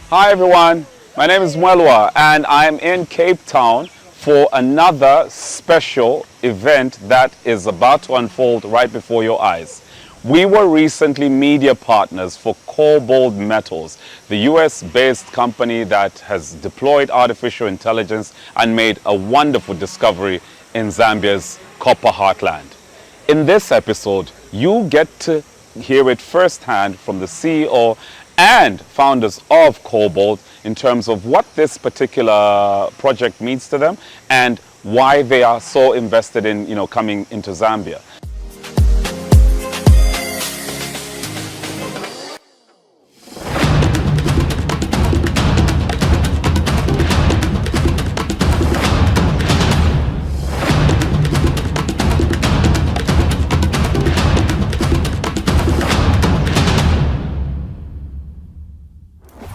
Hi everyone, my name is Mwelwa and I'm in Cape Town for another special event that is about to unfold right before your eyes. We were recently media partners for KoBold Metals, the US-based company that has deployed artificial intelligence and made a wonderful discovery in Zambia's copper heartland. In this episode, you get to hear it firsthand from the CEO and founders of KoBold in terms of what this particular project means to them and why they are so invested in, coming into Zambia.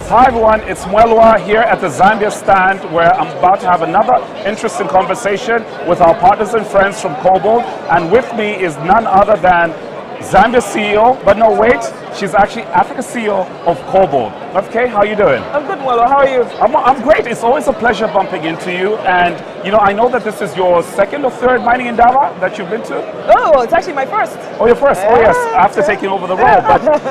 Hi everyone, it's Mwelwa here at the Zambia stand where I'm about to have another interesting conversation with our partners and friends from KoBold, and with me is none other than Zambia CEO, but no wait, she's actually Africa CEO of KoBold. Mfikeyi, how are you doing? I'm good, Mwelwa, how are you? I'm great, it's always a pleasure bumping into you, and I know that this is your second or third mining Indaba that you've been to? Oh, it's actually my first. Oh, your first? Oh yes, after taking over the role.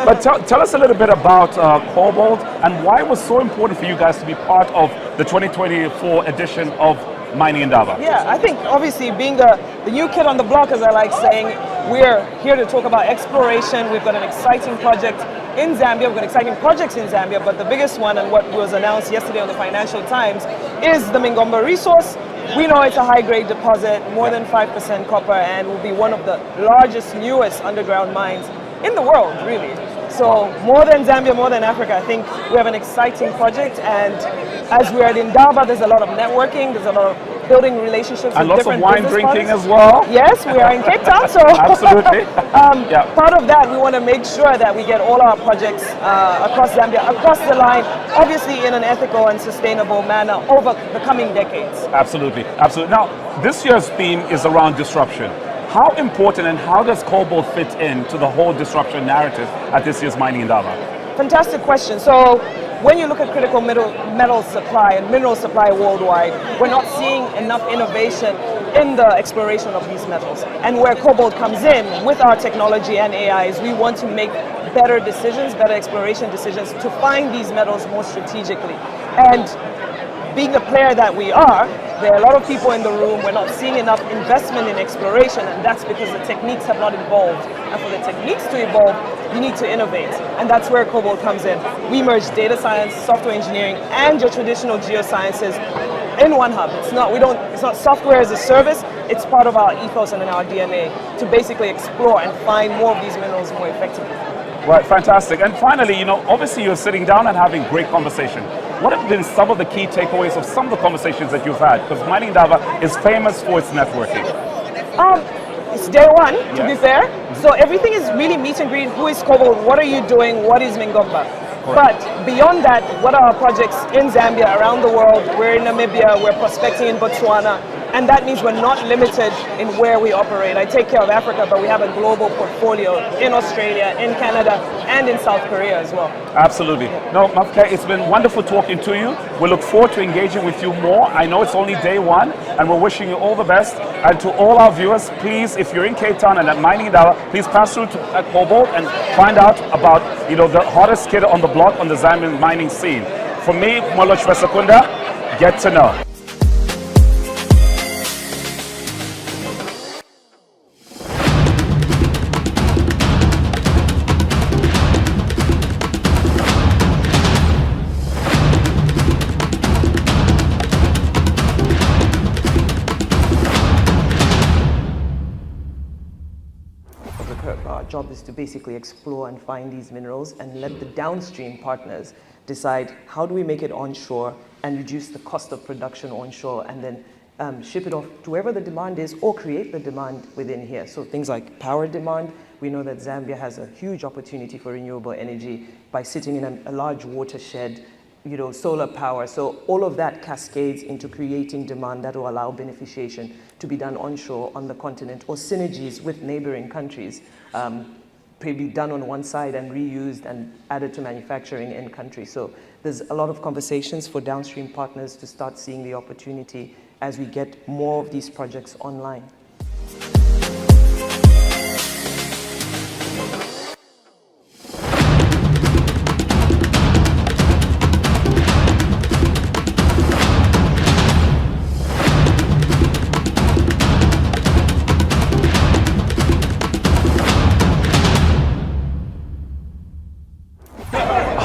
But tell us a little bit about KoBold and why it was so important for you guys to be part of the 2024 edition of Mining Indaba. Yeah, I think obviously being the new kid on the block, as I like saying, we're here to talk about exploration. We've got an exciting project in Zambia. We've got exciting projects in Zambia, but the biggest one and what was announced yesterday on the Financial Times is the Mingomba resource. We know it's a high-grade deposit, more than 5% copper, and will be one of the largest, newest underground mines in the world, really. So more than Zambia, more than Africa, I think we have an exciting project, and as we're at Indaba, there's a lot of networking, there's a lot of building relationships and with lots of different wine drinking as well. Yes, we are in Cape Town, so absolutely. Part of that, we want to make sure that we get all our projects across Zambia, across the line, obviously in an ethical and sustainable manner over the coming decades. Absolutely, absolutely. Now, this year's theme is around disruption. How important and how does KoBold fit into the whole disruption narrative at this year's Mining Indaba? Fantastic question. So when you look at critical metal supply and mineral supply worldwide, we're not seeing enough innovation in the exploration of these metals. And where KoBold comes in with our technology and AIs, we want to make better decisions, better exploration decisions to find these metals more strategically. And being the player that we are, there are a lot of people in the room, we're not seeing enough investment in exploration, and that's because the techniques have not evolved. And for the techniques to evolve, you need to innovate, and that's where KoBold comes in. We merge data science, software engineering, and your traditional geosciences in one hub. It's not software as a service, it's part of our ethos and in our DNA to basically explore and find more of these minerals more effectively. Right, fantastic. And finally, obviously you're sitting down and having great conversation. What have been some of the key takeaways of some of the conversations that you've had? Because Mining Indaba is famous for its networking. It's day one, to be fair. So everything is really meet and greet. Who is KoBold? What are you doing? What is Mingomba? But beyond that, what are our projects in Zambia, around the world? We're in Namibia, we're prospecting in Botswana, and that means we're not limited in where we operate. I take care of Africa, but we have a global portfolio in Australia, in Canada, and in South Korea as well. Absolutely. No, Mfikeyi, it's been wonderful talking to you. We look forward to engaging with you more. I know it's only day one, and we're wishing you all the best. And to all our viewers, please, if you're in Cape Town and at Mining Indaba, please pass through to KoBold and find out about the hottest kid on the block on the Zambian mining scene. For me, Mwelwa Sekunda, get to know. Our job is to basically explore and find these minerals and let the downstream partners decide how do we make it onshore and reduce the cost of production onshore, and then ship it off to wherever the demand is or create the demand within here. So things like power demand, we know that Zambia has a huge opportunity for renewable energy by sitting in a large watershed, solar power. So all of that cascades into creating demand that will allow beneficiation to be done onshore on the continent or synergies with neighboring countries. be done on one side and reused and added to manufacturing in country. So there's a lot of conversations for downstream partners to start seeing the opportunity as we get more of these projects online.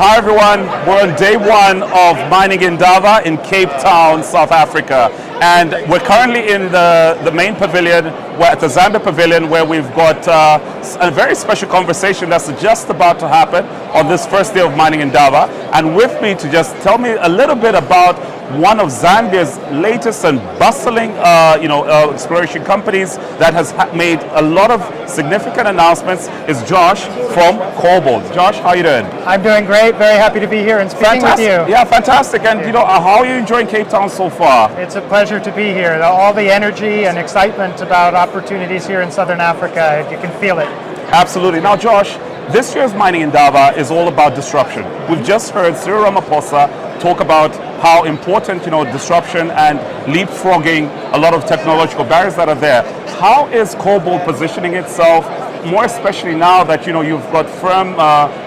Hi everyone, we're on day one of Mining Indaba in Cape Town, South Africa. And we're currently in the main pavilion, we're at the Zambia pavilion, where we've got a very special conversation that's just about to happen on this first day of Mining Indaba. And with me to just tell me a little bit about one of Zambia's latest and bustling exploration companies that has made a lot of significant announcements is Josh from KoBold. Josh, how are you doing? I'm doing great. Very happy to be here and speaking with you. Yeah, fantastic. And how are you enjoying Cape Town so far? It's a pleasure to be here. All the energy and excitement about opportunities here in Southern Africa, you can feel it. Absolutely. Now, Josh, this year's Mining Indaba is all about disruption. We've just heard Cyril Ramaphosa talk about how important, disruption and leapfrogging a lot of technological barriers that are there. How is KoBold positioning itself, more especially now that you've got firm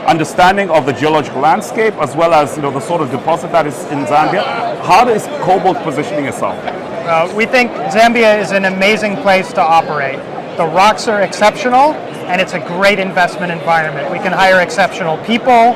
understanding of the geological landscape as well as the sort of deposit that is in Zambia? How is KoBold positioning itself? We think Zambia is an amazing place to operate. The rocks are exceptional, and it's a great investment environment. We can hire exceptional people.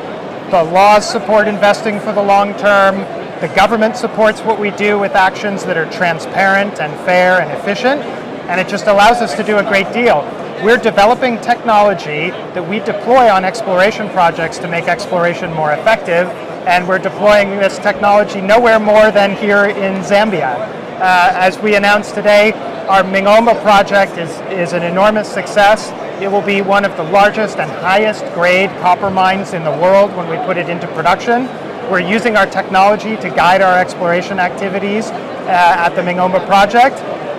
The laws support investing for the long term. The government supports what we do with actions that are transparent and fair and efficient, and it just allows us to do a great deal. We're developing technology that we deploy on exploration projects to make exploration more effective, and we're deploying this technology nowhere more than here in Zambia. As we announced today, our Mingomba project is an enormous success. It will be one of the largest and highest grade copper mines in the world when we put it into production. We're using our technology to guide our exploration activities at the Mingomba project.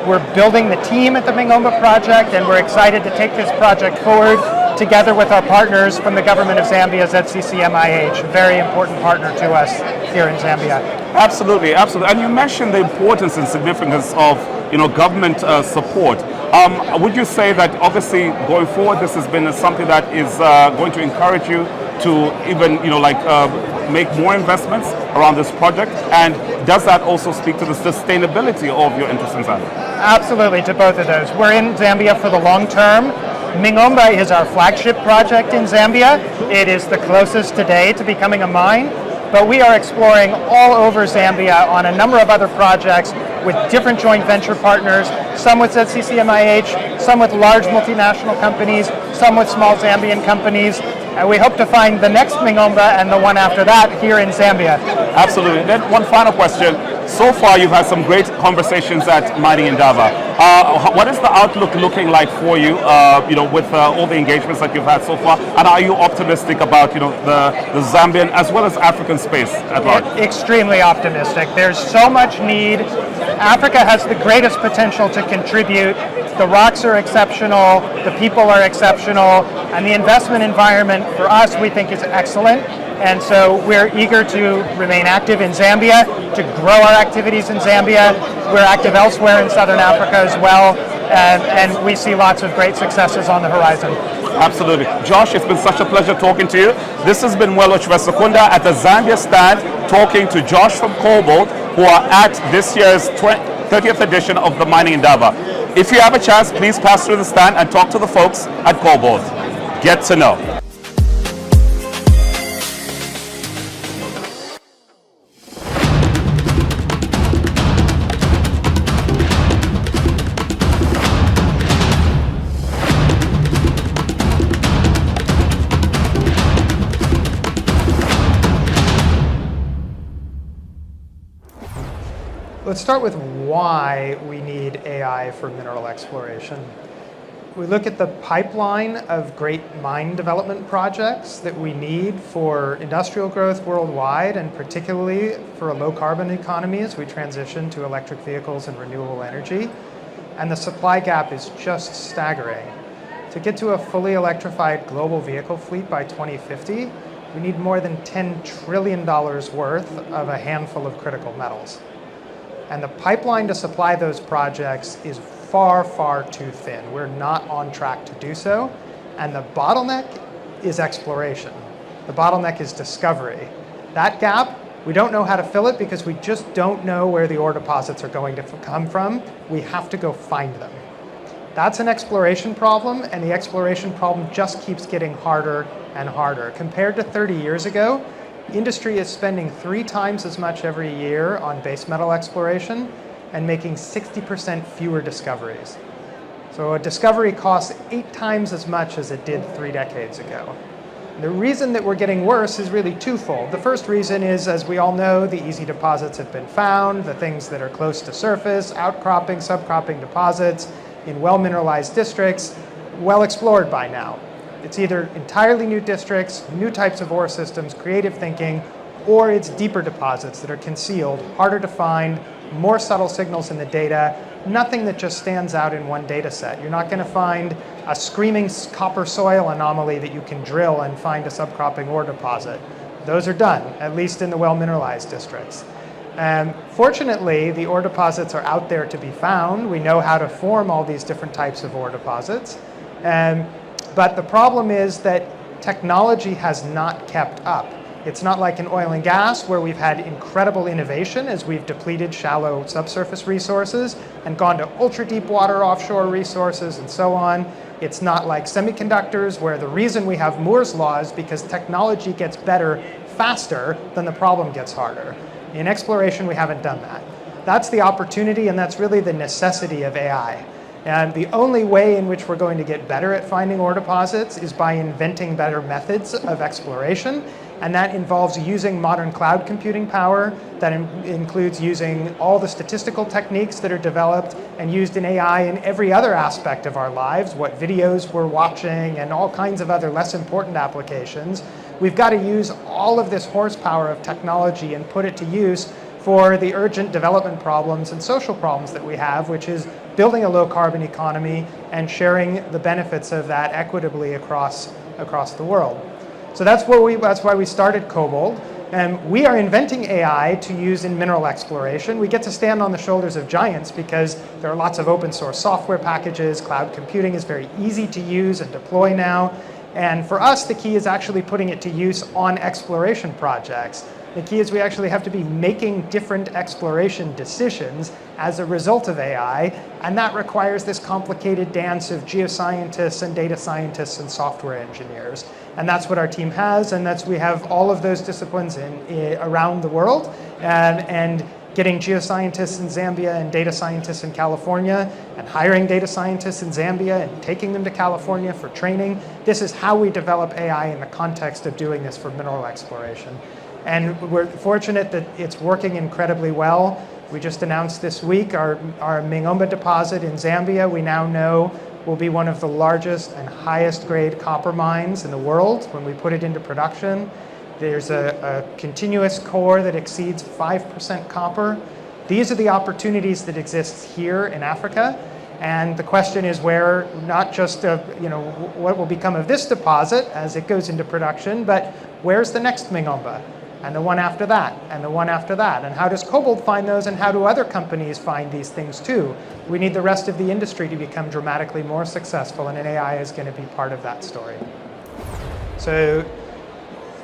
We're building the team at the Mingomba project, and we're excited to take this project forward together with our partners from the government of Zambia, ZCCM-IH, a very important partner to us here in Zambia. Absolutely, absolutely. And you mentioned the importance and significance of government support. Would you say that obviously going forward, this has been something that is going to encourage you to even make more investments around this project? And does that also speak to the sustainability of your interest in Zambia? Absolutely, to both of those. We're in Zambia for the long term. Mingomba is our flagship project in Zambia. It is the closest today to becoming a mine, but we are exploring all over Zambia on a number of other projects with different joint venture partners, some with ZCCM-IH, some with large multinational companies, some with small Zambian companies. And we hope to find the next Mingomba and the one after that here in Zambia. Absolutely. Then one final question. So far, you've had some great conversations at Mining Indaba. What is the outlook looking like for you, with all the engagements that you've had so far? And are you optimistic about, the Zambian as well as African space at large? Extremely optimistic. There's so much need. Africa has the greatest potential to contribute. The rocks are exceptional, the people are exceptional, and the investment environment for us, we think, is excellent. And so we're eager to remain active in Zambia, to grow our activities in Zambia. We're active elsewhere in Southern Africa as well, and we see lots of great successes on the horizon. Absolutely. Josh, it's been such a pleasure talking to you. This has been Mwelo Chivesakunda at the Zambia stand, talking to Josh from KoBold, who are at this year's 30th edition of the Mining Indaba. If you have a chance, please pass through the stand and talk to the folks at KoBold. Get to know. Let's start with why we need AI for mineral exploration. We look at the pipeline of great mine development projects that we need for industrial growth worldwide, and particularly for a low carbon economy as we transition to electric vehicles and renewable energy. And the supply gap is just staggering. To get to a fully electrified global vehicle fleet by 2050, we need more than $10 trillion worth of a handful of critical metals. And the pipeline to supply those projects is far, far too thin. We're not on track to do so. And the bottleneck is exploration. The bottleneck is discovery. That gap, we don't know how to fill it because we just don't know where the ore deposits are going to come from. We have to go find them. That's an exploration problem, and the exploration problem just keeps getting harder and harder. Compared to 30 years ago, industry is spending 3 times as much every year on base metal exploration and making 60% fewer discoveries. So a discovery costs 8 times as much as it did 3 decades ago. The reason that we're getting worse is really twofold. The first reason is, as we all know, the easy deposits have been found, the things that are close to surface, outcropping, subcropping deposits in well-mineralized districts, well explored by now. It's either entirely new districts, new types of ore systems, creative thinking, or it's deeper deposits that are concealed, harder to find, more subtle signals in the data, nothing that just stands out in one data set. You're not going to find a screaming copper soil anomaly that you can drill and find a subcropping ore deposit. Those are done, at least in the well-mineralized districts. Fortunately, the ore deposits are out there to be found. We know how to form all these different types of ore deposits. But the problem is that technology has not kept up. It's not like in oil and gas where we've had incredible innovation as we've depleted shallow subsurface resources and gone to ultra deep water offshore resources and so on. It's not like semiconductors where the reason we have Moore's law is because technology gets better faster than the problem gets harder. In exploration, we haven't done that. That's the opportunity, and that's really the necessity of AI. And the only way in which we're going to get better at finding ore deposits is by inventing better methods of exploration. And that involves using modern cloud computing power. That includes using all the statistical techniques that are developed and used in AI in every other aspect of our lives, what videos we're watching and all kinds of other less important applications. We've got to use all of this horsepower of technology and put it to use for the urgent development problems and social problems that we have, which is building a low carbon economy and sharing the benefits of that equitably across the world. So that's why we started KoBold. And we are inventing AI to use in mineral exploration. We get to stand on the shoulders of giants because there are lots of open source software packages. Cloud computing is very easy to use and deploy now. And for us, the key is actually putting it to use on exploration projects. The key is we actually have to be making different exploration decisions as a result of AI, and that requires this complicated dance of geoscientists and data scientists and software engineers. And that's what our team has, and we have all of those disciplines around the world, and getting geoscientists in Zambia and data scientists in California, and hiring data scientists in Zambia and taking them to California for training. This is how we develop AI in the context of doing this for mineral exploration. And we're fortunate that it's working incredibly well. We just announced this week our Mingomba deposit in Zambia, we now know will be one of the largest and highest grade copper mines in the world when we put it into production. There's a continuous core that exceeds 5% copper. These are the opportunities that exist here in Africa. And the question is where, not just what will become of this deposit as it goes into production, but where's the next Mingomba? And the one after that, and the one after that. And how does KoBold find those, and how do other companies find these things too? We need the rest of the industry to become dramatically more successful, and AI is going to be part of that story. So,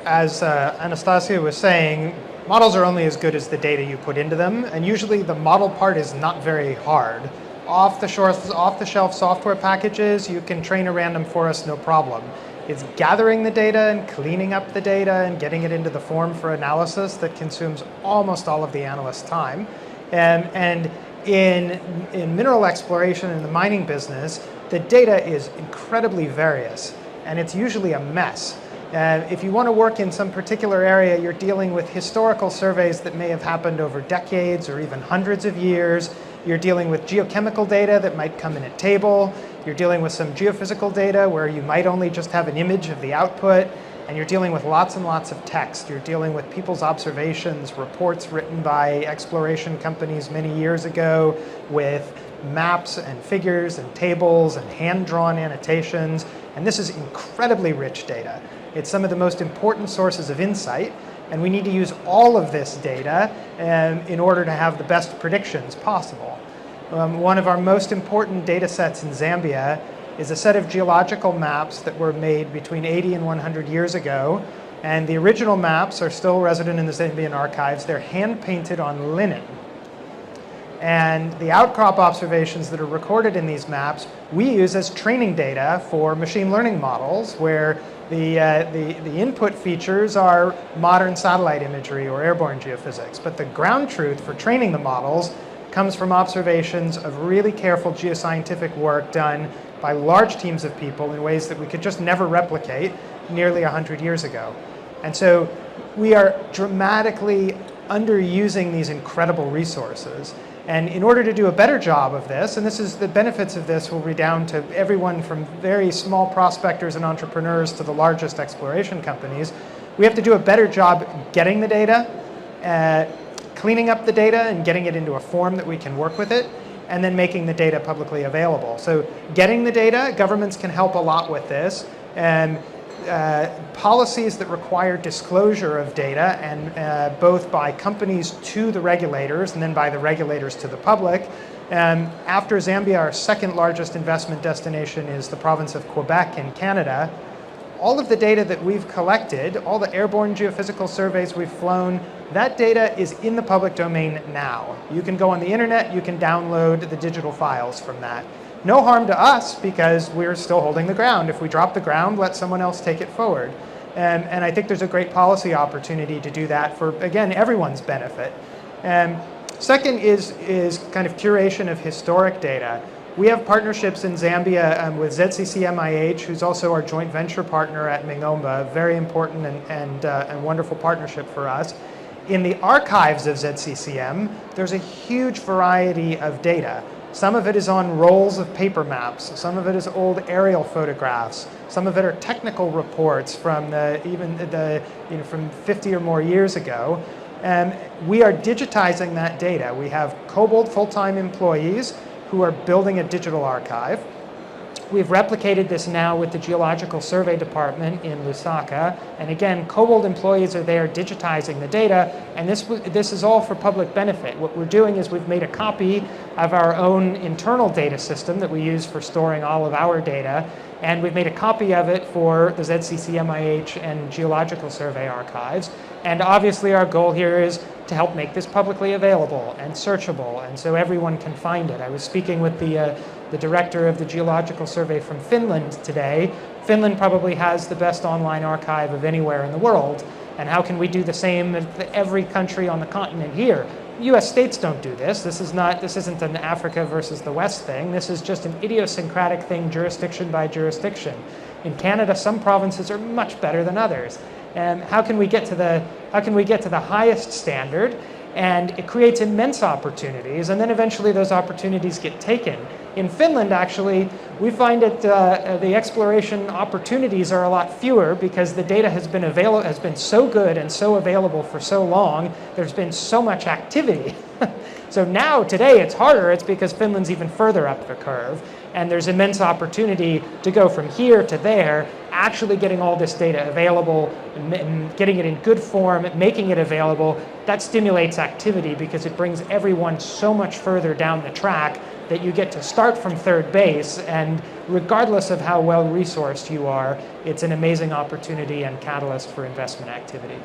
as Anastasia was saying, models are only as good as the data you put into them, and usually the model part is not very hard. Off-the-shelf software packages, you can train a random forest, no problem. It's gathering the data and cleaning up the data and getting it into the form for analysis that consumes almost all of the analyst's time. And in mineral exploration in the mining business, the data is incredibly various, and it's usually a mess. If you want to work in some particular area, you're dealing with historical surveys that may have happened over decades or even hundreds of years. You're dealing with geochemical data that might come in a table. You're dealing with some geophysical data where you might only just have an image of the output. and you're dealing with lots and lots of text. You're dealing with people's observations, reports written by exploration companies many years ago, with maps and figures and tables and hand-drawn annotations. And this is incredibly rich data. It's some of the most important sources of insight, and we need to use all of this data in order to have the best predictions possible. One of our most important data sets in Zambia is a set of geological maps that were made between 80 and 100 years ago. And the original maps are still resident in the Zambian archives. They're hand-painted on linen. And the outcrop observations that are recorded in these maps, we use as training data for machine learning models, where the input features are modern satellite imagery or airborne geophysics. But the ground truth for training the models comes from observations of really careful geoscientific work done by large teams of people in ways that we could just never replicate nearly 100 years ago. And so we are dramatically underusing these incredible resources. And in order to do a better job of this, and the benefits of this will redound to everyone from very small prospectors and entrepreneurs to the largest exploration companies, we have to do a better job getting the data, cleaning up the data and getting it into a form that we can work with it, and then making the data publicly available. So getting the data, governments can help a lot with this, and policies that require disclosure of data, and both by companies to the regulators and then by the regulators to the public. After Zambia, our second largest investment destination is the province of Quebec in Canada. All of the data that we've collected, all the airborne geophysical surveys we've flown, that data is in the public domain now. You can go on the internet, you can download the digital files from that. No harm to us, because we're still holding the ground. If we drop the ground, let someone else take it forward. And I think there's a great policy opportunity to do that for, again, everyone's benefit. Second is kind of curation of historic data. We have partnerships in Zambia with ZCCM-IH, who's also our joint venture partner at Mingomba, very important and wonderful partnership for us. In the archives of ZCCM, there's a huge variety of data. Some of it is on rolls of paper maps. Some of it is old aerial photographs. Some of it are technical reports from from 50 or more years ago. And we are digitizing that data. We have KoBold full-time employees who are building a digital archive. We've replicated this now with the Geological Survey Department in Lusaka. And again, KoBold employees are there digitizing the data, and this is all for public benefit. What we're doing is we've made a copy of our own internal data system that we use for storing all of our data, and we've made a copy of it for the ZCCM-IH and Geological Survey archives. And obviously our goal here is to help make this publicly available and searchable, and so everyone can find it. I was speaking with the director of the Geological Survey from Finland today. Finland probably has the best online archive of anywhere in the world, and how can we do the same in every country on the continent here? US states don't do this. This isn't an Africa versus the West thing. This is just an idiosyncratic thing, jurisdiction by jurisdiction. In Canada, some provinces are much better than others. And how can we get to the highest standard? And it creates immense opportunities, and then eventually those opportunities get taken. In Finland, actually, we find that the exploration opportunities are a lot fewer because the data has been so good and so available for so long. There's been so much activity. So now, today, it's harder. It's because Finland's even further up the curve, and there's immense opportunity to go from here to there, actually getting all this data available, and getting it in good form, making it available. That stimulates activity because it brings everyone so much further down the track that you get to start from third base, and regardless of how well resourced you are, it's an amazing opportunity and catalyst for investment activity.